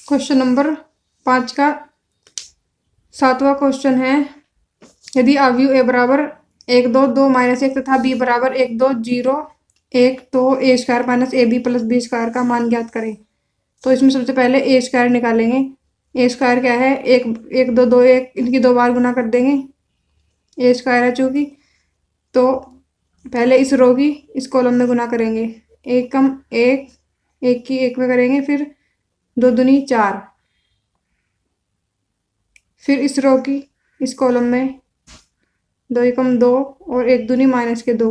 Question number 5 का 7वां question है, यदि अवयव ए बराबर 1 2 2 माइनस 1 तथा बी बराबर 1 2 0 1 तो A square minus A B plus B square का मान ज्ञात करें। तो इसमें सबसे पहले ए स्क्वायर निकालेंगे। ए स्क्वायर क्या है, 1 1 2 2 1, इनकी 2 बार गुना कर देंगे। ए स्क्वायर है चूंकि, तो पहले इस रो की इस कॉलम में गुना करेंगे। 1 कम 1, 1 की 1 में करेंगे, फिर 2 दूनी 4, फिर इस रो की इस कॉलम में 2 एकम 2 और 1 दूनी माइनस के 2,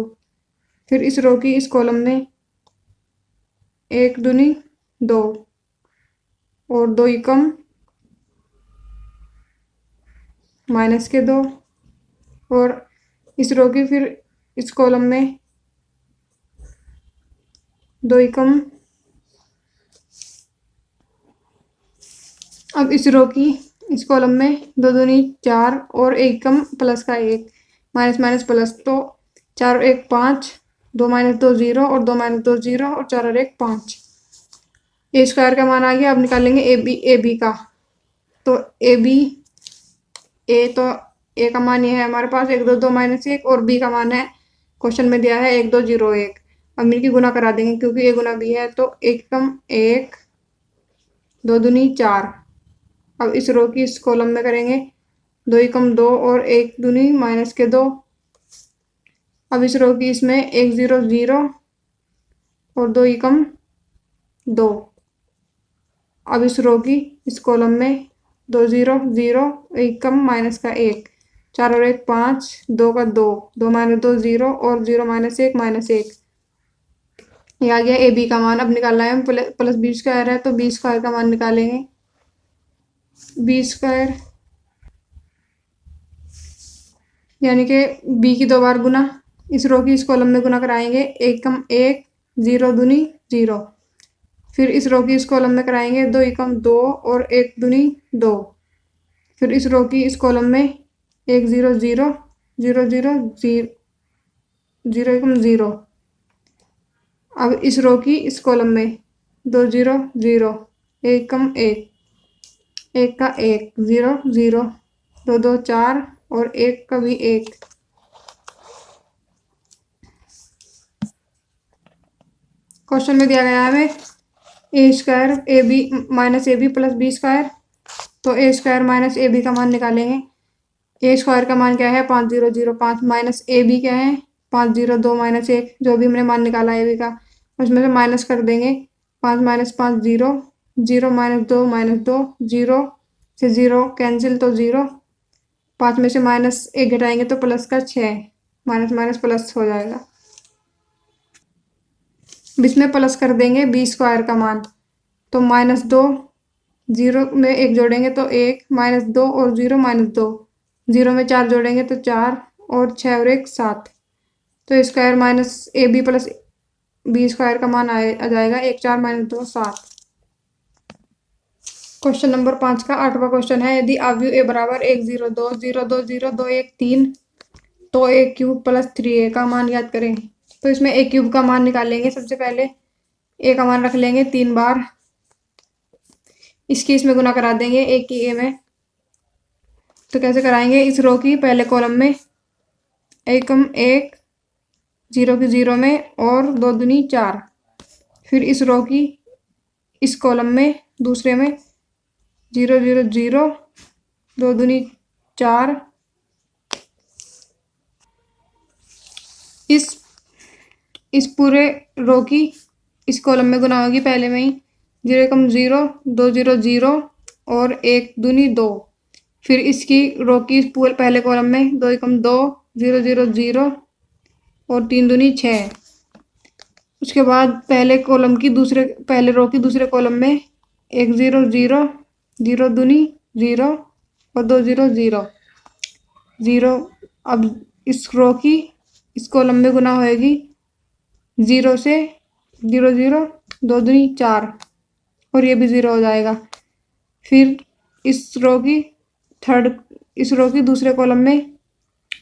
फिर इस रो की इस कॉलम में 1 दूनी 2 और 2 एकम माइनस के 2 और इस रो की फिर इस कॉलम में 2 एकम, अब इस रो की इस कॉलम में 2 दूनी 4 और 1 कम प्लस का 1 माइनस माइनस प्लस, तो 4 और 1 5, 2 माइनस 2 0 और 2 माइनस 2 0 और 4 और 1 5। ए स्क्वायर का मान आ गया। अब निकालेंगे ए बी का। तो ए बी, ए तो ए का मान ये है हमारे पास 1 2 2 माइनस 1 और बी का मान है क्वेश्चन में दिया है 1 2 0 1। अब मिलकर गुना करा देंगे क्योंकि ए गुना बी है, तो 1 कम 1 2 दूनी 4। अब इस रो की इस कॉलम में करेंगे 2 एकम 2 और 1 दूनी माइनस के 2। अब इस रो की इसमें 1 0 0 और 2 एकम 2। अब इस रो की इस कॉलम में 2 0 0 1 कम माइनस का 1, 4 और 1 5, 2 का 2, 2 माइनस 2 0 और 0 माइनस 1 माइनस 1। ये आ गया ए बी का मान। अब निकालना है प्लस बी स्क्वायर है, तो बी स्क्वायर का मान निकालेंगे। बी स्क्वायर यानी कि बी की 2 बार गुना, इस रो की इस कॉलम में गुना कराएंगे। 1 कम 1 0 दूनी 0, फिर इस रो की इस कॉलम में कराएंगे 2 एकम 2 और 1 दूनी 2, फिर इस रो की इस कॉलम में 1 0 0 0 0 0 एकम 0। अब इस रो की इस कॉलम में 2 0 0 1 कम 1, 1 का 1 0 0 2 2 4 और 1 का भी 1। क्वेश्चन में दिया गया है हमें A square A B minus A B plus B square. तो A square minus A B का मान निकालेंगे। ए स्क्वायर का मान क्या है 5 0 0 5, माइनस ए बी क्या है 5 0 2 माइनस 1, जो भी हमने मान निकाला ए बी का उसमें से माइनस कर देंगे। 5 माइनस 5 0 0 माइनस 2 0 से 0 कैंसिल, तो 0, 5 में से माइनस 1 घटाएंगे तो प्लस का 6, माइनस माइनस प्लस हो जाएगा। इसमें प्लस कर देंगे बी स्क्वायर का मान, तो माइनस 2, 0 में 1 जोड़ेंगे तो 1, माइनस 2 और 0 माइनस 2, 0 में 4 जोड़ेंगे तो 4 और 6 और 1 7। तो square minus A B plus B square का मान आ जाएगा 1 4 माइनस 2 7। क्वेश्चन नंबर 5 का 8वां क्वेश्चन है, यदि अवयव ए बराबर 1 0 2 0 2 0 2 1 3 तो ए क्यूब प्लस 3a का मान याद करें। तो इसमें ए क्यूब का मान निकालेंगे। सबसे पहले ए का मान रख लेंगे 3 बार, इसकी इसमें गुना करा देंगे 1 की ए में। तो कैसे कराएंगे, इस रो की पहले कॉलम में 1 कम 1 0 की 0 में और 2 दूनी 4, फिर इस रो की इस कॉलम में दूसरे में 0 0 0 2 दूनी 4, इस पूरे रो की इस कॉलम में गुना होगी पहले में ही 0 कम 0 2 0 0 और 1 दूनी 2, फिर इसकी रो की पूरे पहले कॉलम में 2 कम 2 0 0 0 और 3 दूनी 6। उसके बाद पहले रो की दूसरे कॉलम में 1 0 0 0 दूनी 0 और 2 0 0 0। अब इस रो की इस कॉलम में गुना होएगी 0 से 0 0 2 दूनी 4 और ये भी 0 हो जाएगा। फिर इस रो की दूसरे कॉलम में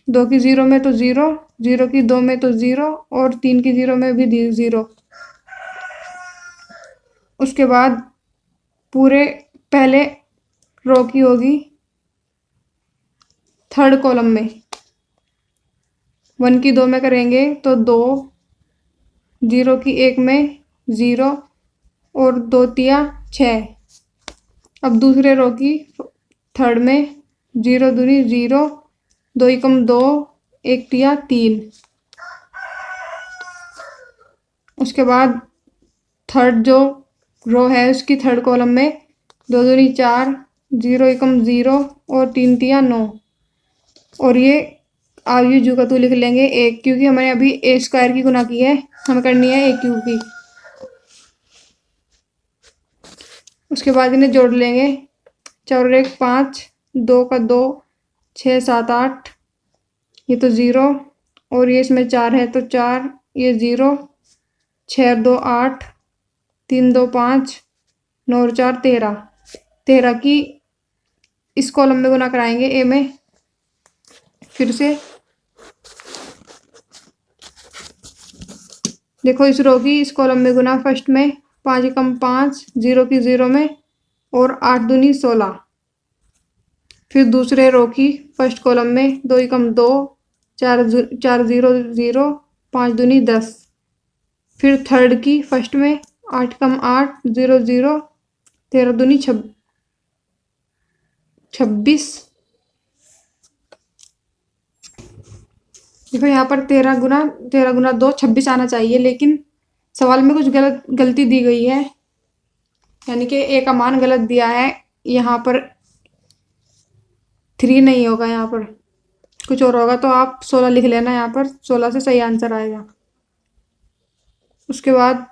2 की 0 में तो 0, 0 की 2 में तो 0 और 3 की 0 में भी 0। उसके बाद पूरे पहले रो की होगी थर्ड कॉलम में, 1 की 2 में करेंगे तो 2, 0 की 1 में 0 और 2 तिया 6। अब दूसरे रो की थर्ड में 0 दूनी 0, 2 एकम 2, 1 तिया 3। उसके बाद थर्ड जो रो है उसकी थर्ड कॉलम में 2 दूनी 4, 0 एकम 0 और 3 तिया 9। और ये आयु जू का तू लिख लेंगे 1, क्योंकि हमें अभी ए स्क्वायर की गुना की है, हमें करनी है ए क्यूब की। उसके बाद इन्हें जोड़ लेंगे, 4 और 1 5, 2 का 2, 6 7 8, ये तो 0 और ये इसमें 4 है तो 4, ये 0, 6 और 2 8, 3 2 5, 9 और 4 13। 13 की इस कॉलम में गुना कराएंगे ए में, फिर से देखो इस रो की इस कॉलम में गुना फर्स्ट में 5 एकम 5, 0 की 0 में और 8 दूनी 16। फिर दूसरे रो की फर्स्ट कॉलम में 2 एकम 2, 4 0 0, 5 दूनी 10। फिर थर्ड की फर्स्ट में 8 कम 8, 0 0, 13 दूनी 26। देखो यहाँ पर 13 गुना 2 26 आना चाहिए, लेकिन सवाल में कुछ गलती दी गई है, यानी कि ए का मान गलत दिया है। यहाँ पर 3 नहीं होगा, यहाँ पर कुछ और होगा, तो आप 16 लिख लेना, यहाँ पर 16 से सही आंसर आएगा। उसके बाद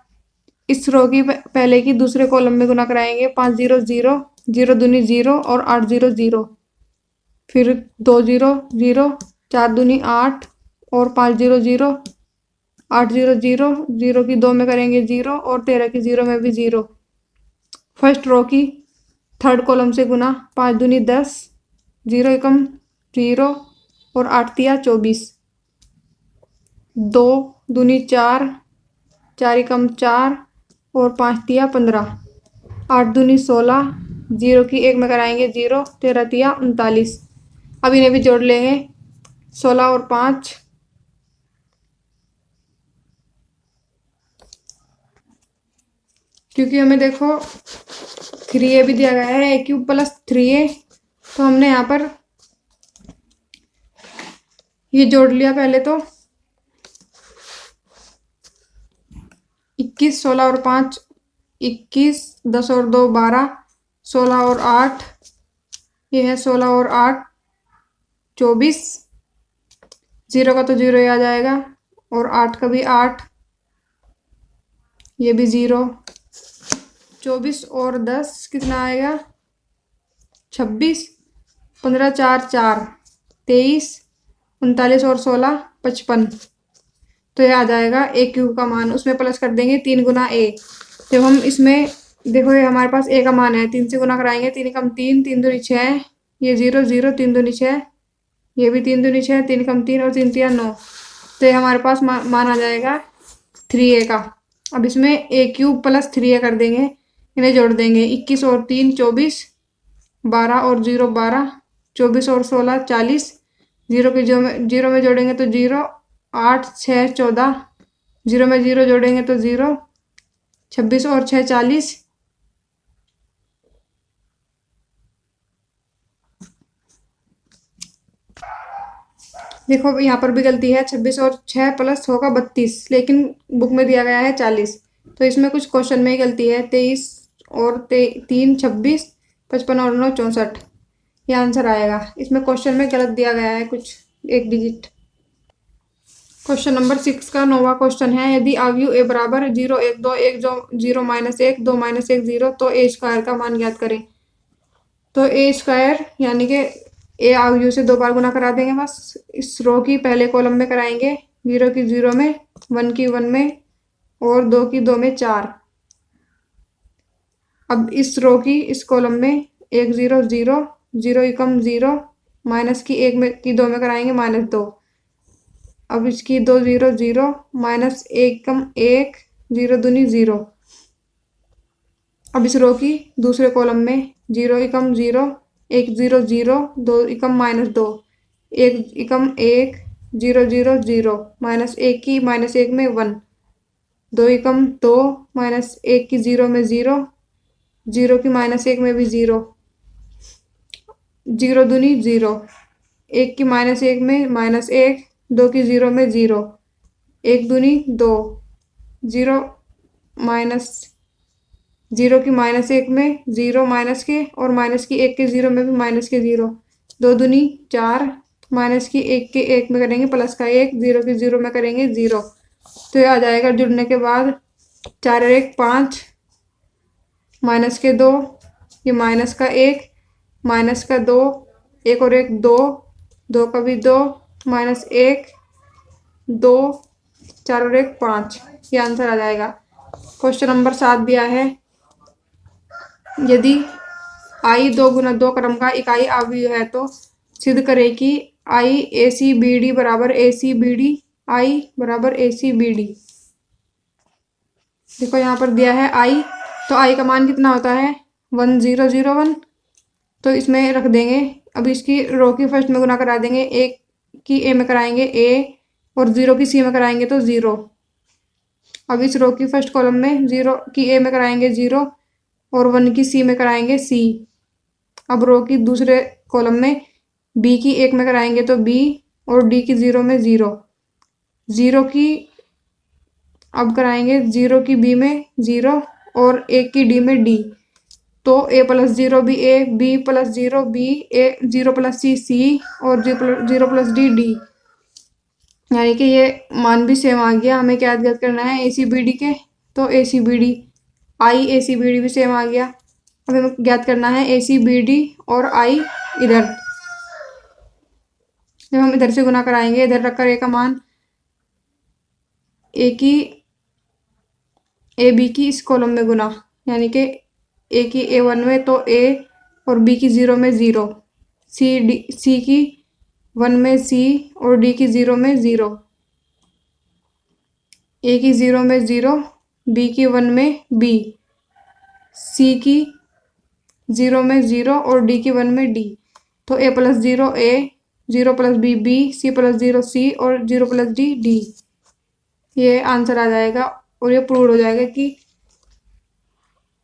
इस रो की पहले की दूसरे कॉलम में गुना कराएंगे, 5 0 0, 0 दूनी 0 और 8 0 0। फिर 2 0 0, 4 दूनी 8 और 5 0 0, 8 0 0, 0 की 2 में करेंगे 0 और 13 की 0 में भी 0। फर्स्ट रो की थर्ड कॉलम से गुना, 5 दूनी 10, 0 एकम 0 और 8 तिया 24। 2 दूनी 4, 4 एकम 4 और 5 तिया 15। 8 दूनी 16, 0 की 1 में कराएंगे 0, 13 तिया 39। अब इन्हें भी जोड़ लेंगे, 16 और 5, क्योंकि हमें देखो 3a भी दिया गया है, ए क्यूब प्लस 3a, तो हमने यहाँ पर ये जोड़ लिया। पहले तो 21, 16 और 5 21, 10 और 2 12, 16 और 8 ये है 16 और 8 24, 0 का तो 0 ही आ जाएगा और 8 का भी 8, ये भी 0। 24 और 10 कितना आएगा 26, 15 4 4, 23, 39 और 16 55। तो ये आ जाएगा ए क्यूब का मान, उसमें प्लस कर देंगे 3 गुना ए। जब हम इसमें देखो ये हमारे पास ए का मान है, 3 से गुना कराएंगे, 3 कम 3, 3 दूनी 6, ये 0 0, 3 दूनी 6, ये भी 3 दूनी 6, 3 कम 3 और 3 तिया 9। तो ये हमारे पास मान आ जाएगा 3a का। अब इसमें ए क्यूब प्लस 3a कर देंगे, इन्हें जोड़ देंगे, 21 और 3 24, 12 और 0 12, 24 और 16 40, 0 के 0 में जोड़ेंगे तो 0, 8 6 14, 0 में 0 जोड़ेंगे तो 0, 26 और 6 40। देखो यहाँ पर भी गलती है, 26 और 6 प्लस होगा 32, लेकिन बुक में दिया गया है 40, तो इसमें कुछ क्वेश्चन में ही गलती है। 23 और 3 26, 55 और 9 64, ये आंसर आएगा। इसमें क्वेश्चन में गलत दिया गया है कुछ एक डिजिट। क्वेश्चन नंबर 6 का 9वां क्वेश्चन है, यदि अवयु ए बराबर 0 1 2 1 0 -1 2 -1 0 तो ए स्क्वायर का मान ज्ञात करें। तो ए स्क्वायर यानी कि ए अवयु से 2 बार गुना करा देंगे बस। इस रो की पहले कॉलम में कराएंगे, 0 की 0 में, 1 की 1 में और 2 की 2 में 4। अब इस रो की इस कॉलम में 1 0 0, 0 एकम 0, माइनस की 1 में की 2 में कराएंगे -2। अब इसकी 2 0 0, -1 कम 1, 0 दूनी 0। अब इस रो की दूसरे कॉलम में 0 एकम 0, 1 0 0, 2 एकम -2, 1 एकम 1, 0 0 0, -1 की -1 में 1, 2 एकम 2, -1 की 0 में 0, 0 की -1 में भी 0, 0 दूनी 0, 1 की -1 में -1, 2 की 0 में 0, 1 दूनी 2, 0 माइनस 0 की -1 में 0 माइनस के और माइनस की 1 के 0 में भी माइनस के 0, 2 दूनी 4, माइनस की 1 के 1 में करेंगे प्लस का 1, 0 के 0 में करेंगे 0। तो ये आ जाएगा जुड़ने के बाद 4 और 1 5, माइनस के 2, ये माइनस का 1, माइनस का 2, 1 और 1 2, 2 का भी 2, -1 2, 4 और 1 5, ये आंसर आ जाएगा। क्वेश्चन नंबर 7 दिया है, यदि i 2 गुना 2 क्रम का इकाई अवयव है तो सिद्ध करें कि i ACBD बराबर ACBD, i बराबर ACBD। देखो यहाँ पर दिया है i, तो i का मान कितना होता है 1 0 0 1, तो इसमें रख देंगे। अब इसकी रो की फर्स्ट में गुना करा देंगे, 1 की a में कराएंगे a और 0 की c में कराएंगे तो 0। अब इस रो की फर्स्ट कॉलम में 0 की a में कराएंगे 0 और 1 की c में कराएंगे c। अब रो की दूसरे कॉलम में b की 1 में कराएंगे तो b और d की 0 में 0, 0 की अब कराएंगे 0 की b में 0 और 1 की d में d, तो a plus 0 b a, b plus 0 b a, 0 plus c c और 0 प्लस d d। यानी कि ये मान भी सेम आ गया। हमें क्या ज्ञात करना है ACBD के, तो ACBD i ACBD भी सेम आ गया। अब हमें ज्ञात करना है ACBD और i इधर, जब हम इधर से गुना कराएंगे इधर रखकर a का मान a की AB की इस कॉलम में गुना, यानी कि a की A1 में तो a और b की 0 में 0, c की 1 में c और d की 0 में 0, a की 0 में 0, b की 1 में b, c की 0 में 0 और d की 1 में d, तो a plus 0 a, 0 plus b b, c plus 0 c और 0 प्लस d d। ये आंसर आ जाएगा और ये प्रूव हो जाएगा कि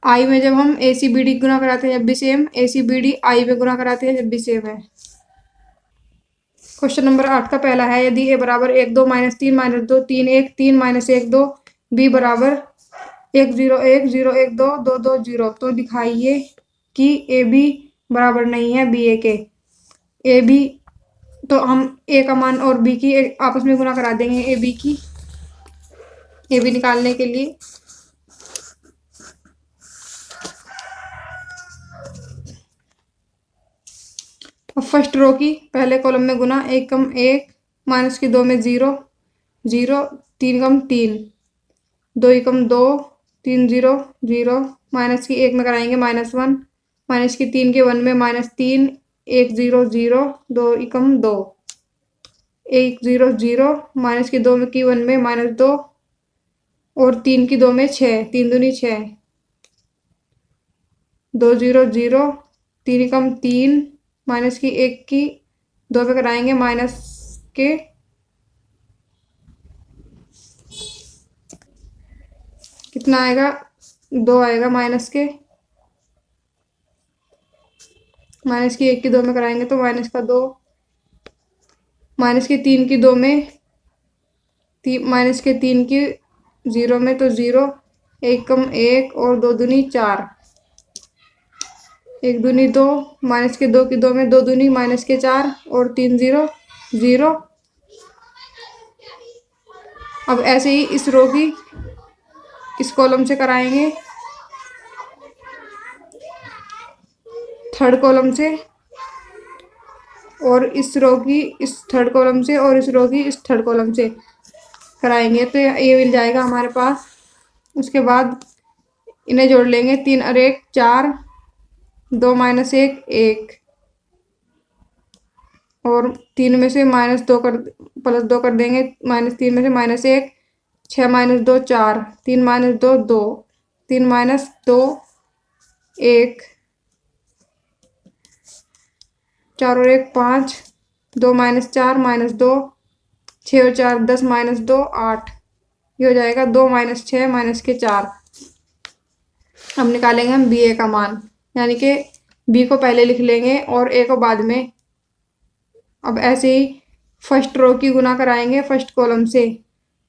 i में जब हम ACBD गुना कराते हैं जब भी सेम, ACBD i में गुना कराते हैं जब भी सेम है। क्वेश्चन नंबर 8 का पहला है, यदि a बराबर 1 2 -3 -2 3 1 3 -1 2, b बराबर 1 0 1 0 1 2 2 2 0, तो दिखाइए कि ए बी बराबर नहीं है बी ए के। ए बी तो हम ए का मान और बी की आपस में गुना करा देंगे ए बी की, ए बी निकालने के लिए। अब फर्स्ट रो की पहले कॉलम में गुना, 1 कम 1, माइनस की 2 में 0 0, 3 कम 3, 2 एकम 2, 3 0 0, माइनस की 1 में कराएंगे -1, माइनस की 3 के 1 में -3, 1 0 0, 2 एकम 2, 1 0 0, माइनस की 2 की 1 में -2 और 3 की 2 में 6, 3 दूनी 6, 2 0 0, 3 एकम 3, माइनस की 1 की 2 पे कराएंगे माइनस के, कितना आएगा 2 आएगा, माइनस के माइनस की 1 की 2 में कराएंगे तो माइनस का 2, माइनस की 3 की 2 में माइनस के 3 की 0 में तो 0, 1 कम 1 और 2 दूनी 4, 1 दूनी 2, माइनस के 2 की 2 में 2 दूनी माइनस के 4 और 3 0 0। अब ऐसे ही इस रो की इस कॉलम से कराएंगे थर्ड कॉलम से, और इस रो की इस थर्ड कॉलम से और इस रो की इस थर्ड कॉलम से कराएंगे तो ये मिल जाएगा हमारे पास। उसके बाद इन्हें जोड़ लेंगे, 3 और 1 4, 2 -1 1 और 3 में से -2 कर +2 कर देंगे, -3 में से -1, 6 -2 4, 3 -2 2, 3 -2 1, 4 और 1 5, 2 - 4 - 2, 6 और 4 10 - 2 8। ये हो जाएगा 2 - 6 - के 4। अब निकालेंगे हम बी ए का मान, यानी कि बी को पहले लिख लेंगे और ए को बाद में। अब ऐसे ही फर्स्ट रो की गुना कराएंगे फर्स्ट कॉलम से,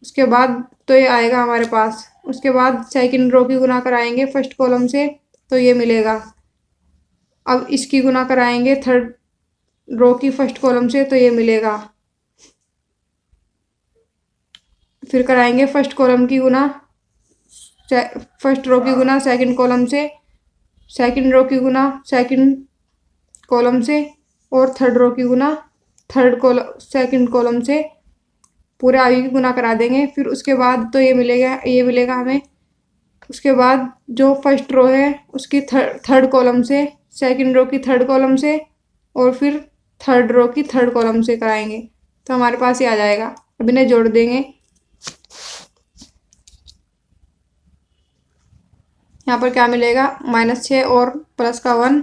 उसके बाद तो ये आएगा हमारे पास। उसके बाद सेकंड रो की गुना कराएंगे फर्स्ट कॉलम से, तो ये मिलेगा। अब इसकी गुना कराएंगे थर्ड रो की फर्स्ट कॉलम से, तो ये मिलेगा। फिर कराएंगे फर्स्ट कॉलम की गुना फर्स्ट रो की गुना सेकंड कॉलम से, सेकंड रो की गुना सेकंड कॉलम से, और थर्ड रो की गुना थर्ड कॉलम सेकंड कॉलम से। पूरे आगे की गुना करा देंगे। फिर उसके बाद तो ये मिलेगा हमें। उसके बाद जो फर्स्ट रो है उसकी थर्ड कॉलम से, सेकंड रो की थर्ड कॉलम से, और फिर थर्ड रो की थर्ड कॉलम से कराएंगे, तो हमारे पास ये आ जाएगा। अब इन्हें जोड़ देंगे। यहाँ पर क्या मिलेगा, -6 और +1,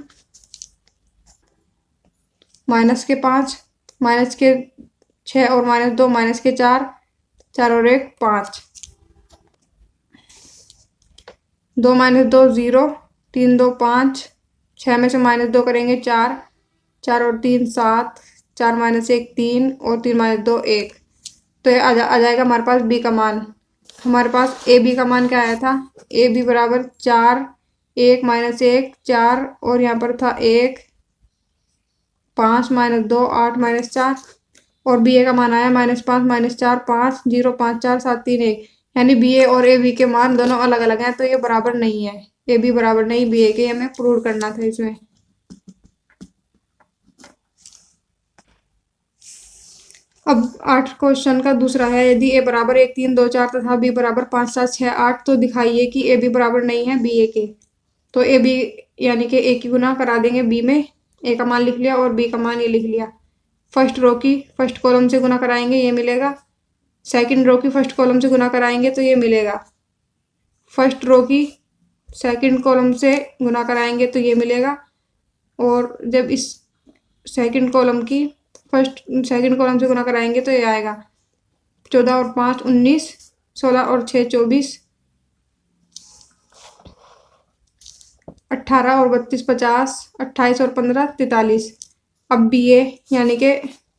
-5, -6 और -2, -4, 4 और 1 5, 2 - 2 0, 3 2 5, 6 में से -2 करेंगे 4, 4 और 3 7, 4 - 1 3, और 3 - 2 1। तो ये आ जाएगा हमारे पास बी का मान। हमारे पास ए बी का मान क्या आया था, ए बी बराबर 4, 1 - 1 4, और यहाँ पर था 1, 5 - 2 8 - 4, और बी ए का मान आया -5 - 4 5 0 5 4 7 3 1। यानी बी ए और ए बी के मान दोनों अलग अलग हैं, तो ये बराबर नहीं है। ए बी बराबर नहीं बी ए के, हमें प्रूव करना था इसमें। अब 8 क्वेश्चन का दूसरा है, यदि ए बराबर 1 3 2 4 तथा बी बराबर 5 7 6 8, तो दिखाइए कि ए बी बराबर नहीं है बी ए के। तो ए बी यानी कि ए की गुना करा देंगे बी में, ए का मान लिख लिया और बी का मान ये लिख लिया। फर्स्ट रो की फर्स्ट कॉलम से गुना कराएंगे, ये मिलेगा। सेकंड रो की फर्स्ट कॉलम से गुना कराएंगे तो ये मिलेगा। फर्स्ट रो की सेकंड कॉलम से गुना कराएंगे तो ये मिलेगा। और जब इस सेकंड कॉलम की सेकंड कॉलम से गुना कराएंगे तो ये आएगा। 14 और 5 19, 16 और 6 24, 18 और 32 50, 28 और 15 43। अब बी ए यानी कि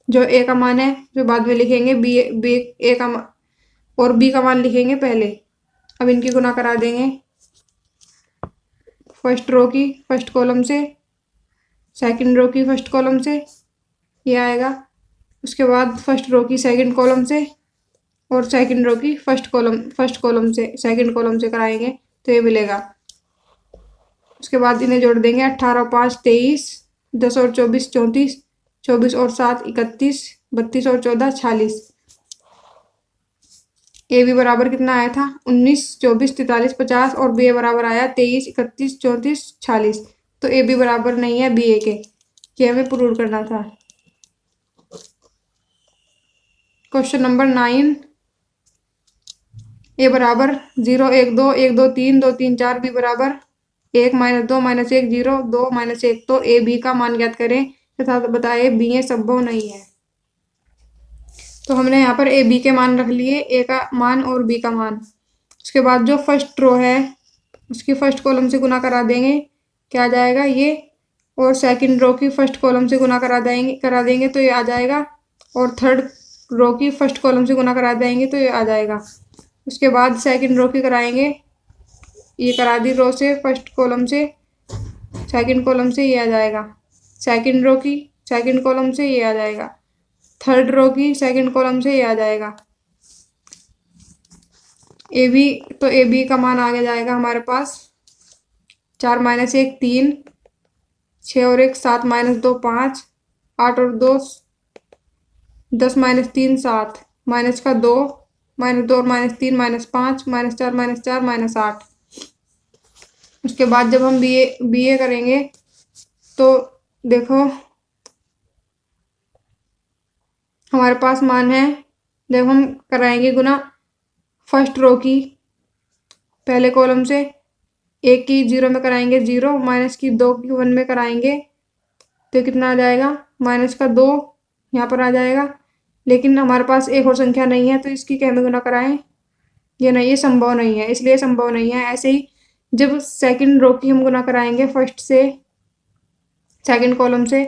जो ए का मान है जो बाद में लिखेंगे, बी ए का और बी का मान लिखेंगे पहले। अब इनकी गुना करा देंगे फर्स्ट रो की फर्स्ट कॉलम से, सेकंड रो की फर्स्ट कॉलम से, ये आएगा। उसके बाद फर्स्ट रो की सेकंड कॉलम से, और सेकंड रो की फर्स्ट कॉलम से सेकंड कॉलम से कराएंगे तो ये मिलेगा। उसके बाद इन्हें जोड़ देंगे। 18 और 5 23, 10 और 24 34, 24 और 7 31, 32 और 14 46। ए बी बराबर कितना आया था, 19 24 43 50, और बी ए बराबर आया 23 31 34 46। तो ए बी बराबर नहीं है बी ए के, ये हमें प्रूव करना था। क्वेश्चन नंबर 9, ए बराबर 0 1 2 1 2 3 2 3 4, बी बराबर 1 - 2 - 1 0 2 - 1। तो ए बी का मान ज्ञात करें तथा बताए बी ए संभव नहीं है। तो हमने यहाँ पर ए बी के मान रख लिए, ए का मान और बी का मान। उसके बाद जो फर्स्ट रो है उसकी फर्स्ट कॉलम से गुना करा देंगे, क्या आ जाएगा ये। और सेकंड रो की फर्स्ट कॉलम से गुना करा देंगे तो ये आ जाएगा। और थर्ड रो की फर्स्ट कॉलम से गुना करा देंगे तो ये आ जाएगा। उसके बाद सेकंड रो की कराएंगे, ये करा दी रो से फर्स्ट कॉलम से, सेकंड कॉलम से ये आ जाएगा। सेकंड रो की सेकंड कॉलम से ये आ जाएगा। थर्ड रो की सेकंड कॉलम से ये आ जाएगा। ए बी, तो ए बी का मान आगे जाएगा हमारे पास 4 - 1 3, 6 और 1 7 - 2 5, 8 और 2 10 - 3 7, माइनस का 2 -2 और -3 -5 -4 -4 -8। उसके बाद जब हम बी ए करेंगे तो देखो हमारे पास मान है। जब हम कराएंगे गुना फर्स्ट रो की पहले कॉलम से, एक की 0 में कराएंगे 0, माइनस की 2 की 1 में कराएंगे तो कितना आ जाएगा, माइनस का 2 यहाँ पर आ जाएगा। लेकिन हमारे पास एक और संख्या नहीं है तो इसकी क्या में गुना कराएं, ये नहीं, ये संभव नहीं है, इसलिए संभव नहीं है। ऐसे ही जब सेकंड रो की हम गुना कराएंगे फर्स्ट से सेकंड कॉलम से,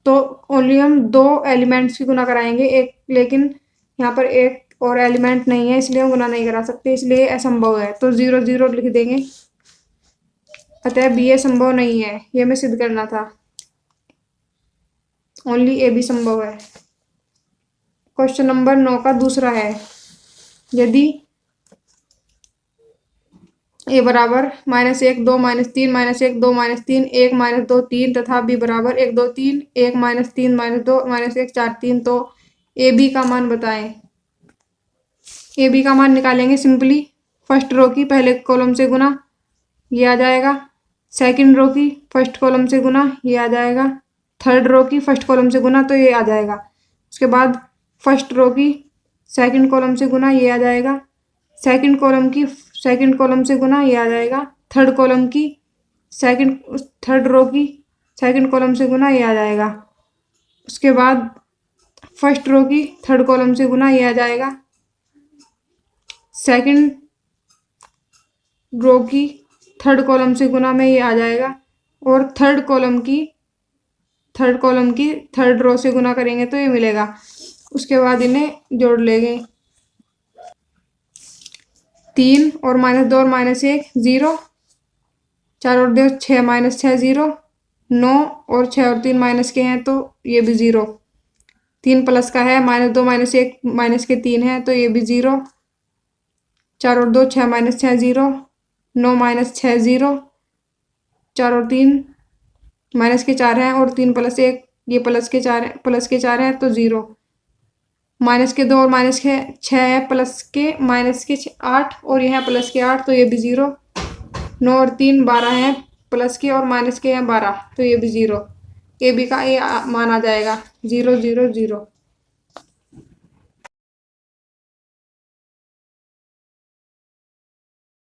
तो ओनली हम 2 एलिमेंट्स की गुना कराएंगे एक, लेकिन यहाँ पर एक और एलिमेंट नहीं है इसलिए हम गुना नहीं करा सकते, इसलिए असंभव है। तो 0 0 लिख देंगे, अतः बी ए संभव नहीं है, ये हमें सिद्ध करना था। ओनली ए बी संभव है। क्वेश्चन नंबर 9 का दूसरा है, यदि ए बराबर -1 2 -3 -1 2 -3 1 -2 3 तथा बी बराबर 1 2 3 1 -3 -2 -1 4 3, तो ए बी का मान बताएं। ए बी का मान निकालेंगे सिंपली, फर्स्ट रो की पहले कॉलम से गुना, ये आ जाएगा। सेकंड रो की फर्स्ट कॉलम से गुना, ये आ जाएगा। थर्ड रो की फर्स्ट कॉलम से गुना, तो ये आ जाएगा। उसके बाद फर्स्ट रो की सेकंड कॉलम से गुना, ये आ जाएगा। सेकंड कॉलम की सेकंड कॉलम से गुना, ये आ जाएगा। थर्ड कॉलम की थर्ड रो की सेकंड कॉलम से गुना, ये आ जाएगा। उसके बाद फर्स्ट रो की थर्ड कॉलम से गुना, ये आ जाएगा। सेकंड रो की थर्ड कॉलम से गुना में ये आ जाएगा, और थर्ड कॉलम की थर्ड रो से गुना करेंगे तो ये मिलेगा। उसके बाद इन्हें जोड़ लेंगे, 3 और -2 और -1 0, 4 और 2 6 -6 0, 9 और 6 और 3 माइनस के हैं तो ये भी 0, 3 प्लस का है, -2 -1 माइनस के 3 है तो ये भी 0, 4 और 2 6 -6 0, 9 -6 0, 4 और 3 माइनस के 4 हैं और 3 प्लस 1 ये प्लस के 4 है तो 0, -2 और -6 है, प्लस के -8 और यह है प्लस के 8 तो ये भी 0, 9 और 3 12 है, प्लस के और माइनस के हैं 12 तो ये भी 0। ए बी का ये मान आ जाएगा 0 0 0।